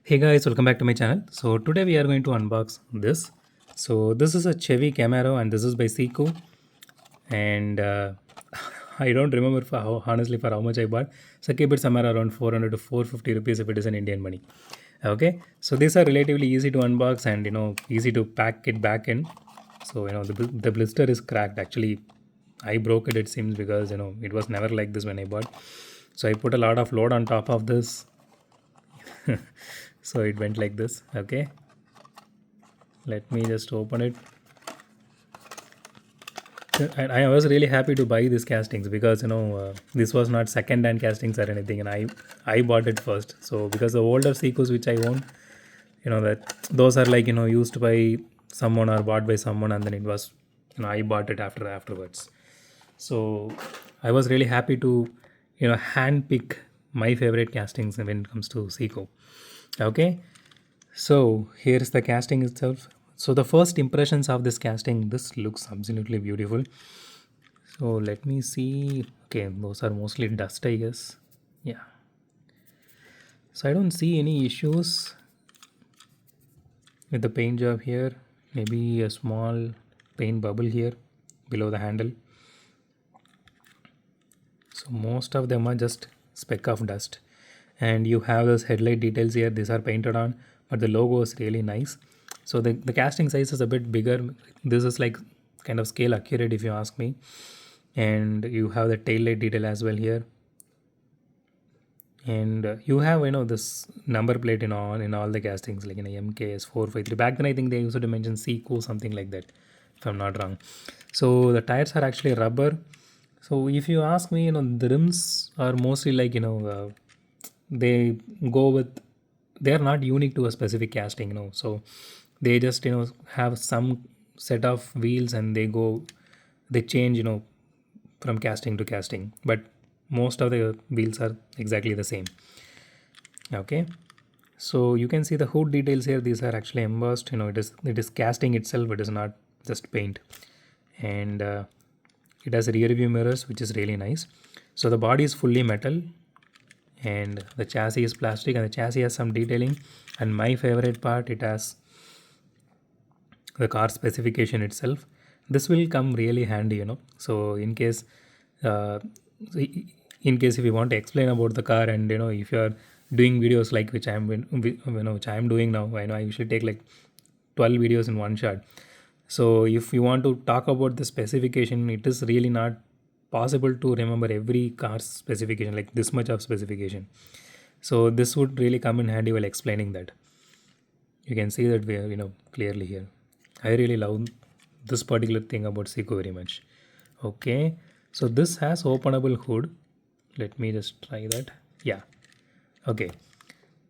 Hey guys, welcome back to my channel. So today we are going to unbox this. So this is a Chevy Camaro and this is by Siku. And I don't remember for how honestly for how much I bought. So keep it somewhere around 400 to 450 rupees if it is in Indian money. Okay, so these are relatively easy to unbox and easy to pack it back in. So the blister is cracked. Actually, I broke it seems because it was never like this when I bought. So I put a lot of load on top of this. So it went like this. Okay, let me just open it. And I was really happy to buy these castings because this was not second hand castings or anything, and I bought it first. So because the older Seikos which I own, that those are like used by someone or bought by someone, and then it was I bought it afterwards. So I was really happy to hand pick my favorite castings when it comes to Seiko. Okay, so here's the casting itself. So the first impressions of this casting, this looks absolutely beautiful. So let me see. Okay, those are mostly dust, I guess. Yeah, so I don't see any issues with the paint job here. Maybe a small paint bubble here below the handle. So most of them are just speck of dust. And you have those headlight details here. These are painted on, but the logo is really nice. So the casting size is a bit bigger. This is like kind of scale accurate if you ask me. And you have the tail light detail as well here. And you have this number plate in all the castings like MKS 453. Back then I think they used to mention Siku something like that, if I'm not wrong. So the tires are actually rubber. So if you ask me, the rims are mostly like they go with, they are not unique to a specific casting, so they just have some set of wheels and they change from casting to casting, but most of the wheels are exactly the same. Okay, so you can see the hood details here. These are actually embossed. It is casting itself. It is not just paint. And it has rear view mirrors, which is really nice. So the body is fully metal and the chassis is plastic, and the chassis has some detailing. And my favorite part, it has the car specification itself. This will come really handy, so uh, in case if you want to explain about the car, and if you are doing videos like which I am doing now. I know I usually take like 12 videos in one shot. So if you want to talk about the specification, it is really not possible to remember every car's specification, like this much of specification. So this would really come in handy while explaining that. You can see that we are clearly here. I really love this particular thing about Seiko very much. Okay, so this has openable hood. Let me just try that. Yeah. Okay,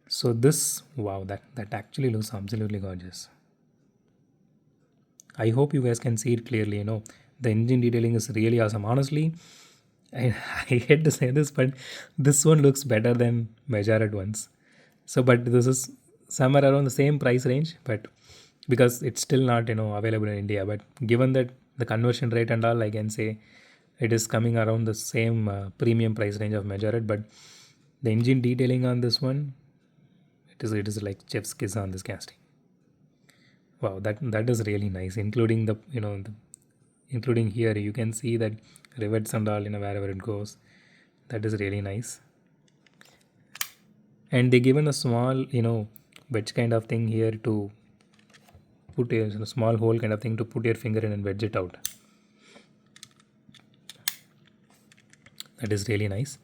so this, wow, that actually looks absolutely gorgeous. I hope you guys can see it clearly. The engine detailing is really awesome. Honestly, I hate to say this, but this one looks better than Majorette ones. So, but this is somewhere around the same price range, but because it's still not available in India. But given that the conversion rate and all, I can say it is coming around the same premium price range of Majorette. But the engine detailing on this one, it is like chef's kiss on this casting. Wow, that is really nice, including including here you can see that rivets and all wherever it goes. That is really nice. And they given a small wedge kind of thing here to put a small hole kind of thing to put your finger in and wedge it out. That is really nice.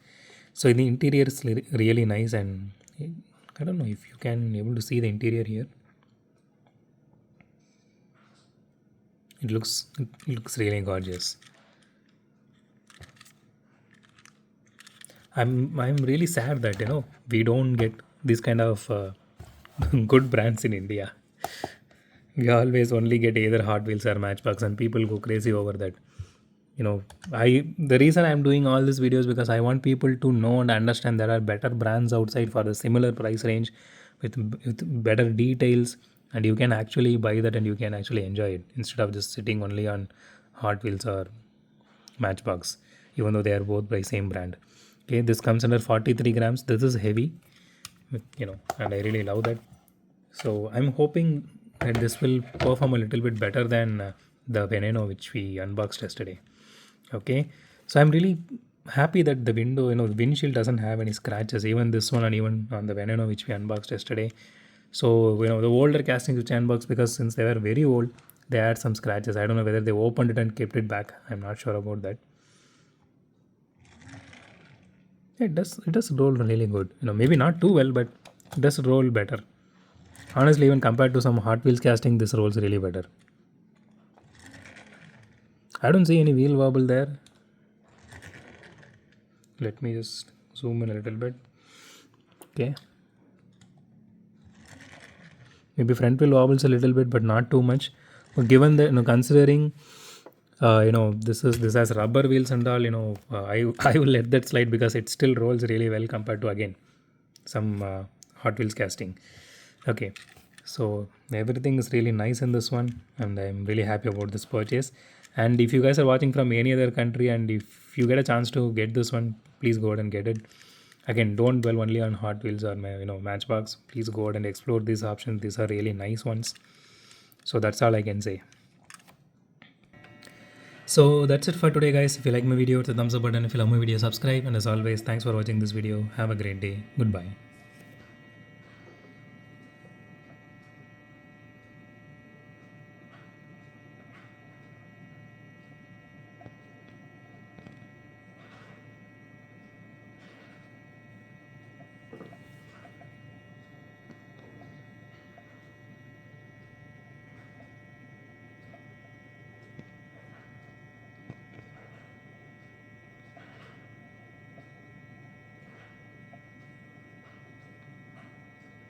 So the interior is really nice, and I don't know if you can able to see the interior here. It looks really gorgeous. I'm really sad that we don't get these kind of good brands in India. We always only get either Hot Wheels or Matchbox, and people go crazy over that. The reason I'm doing all these videos because I want people to know and understand there are better brands outside for the similar price range with better details, and you can actually buy that and you can actually enjoy it instead of just sitting only on Hot Wheels or Matchbox, even though they are both by same brand. Okay, this comes under 43 grams. This is heavy, and I really love that. So I'm hoping that this will perform a little bit better than the Veneno which we unboxed yesterday. Okay, so I'm really happy that the window, the windshield doesn't have any scratches, even this one and even on the Veneno which we unboxed yesterday. So the older castings which I unboxed, because since they were very old, they had some scratches. I don't know whether they opened it and kept it back. I'm not sure about that. It does roll really good. Maybe not too well, but it does roll better. Honestly, even compared to some Hot Wheels casting, this rolls really better. I don't see any wheel wobble there. Let me just zoom in a little bit. Okay. Maybe front wheel wobbles a little bit, but not too much. But given that, considering, this has rubber wheels and all, I will let that slide because it still rolls really well compared to, again, some Hot Wheels casting. Okay, so everything is really nice in this one, and I'm really happy about this purchase. And if you guys are watching from any other country, and if you get a chance to get this one, please go ahead and get it. Again, don't dwell only on Hot Wheels or Matchbox. Please go ahead and explore these options. These are really nice ones. So that's all I can say. So that's it for today, guys. If you like my video, hit the thumbs up button. If you love my video, subscribe. And as always, thanks for watching this video. Have a great day. Goodbye.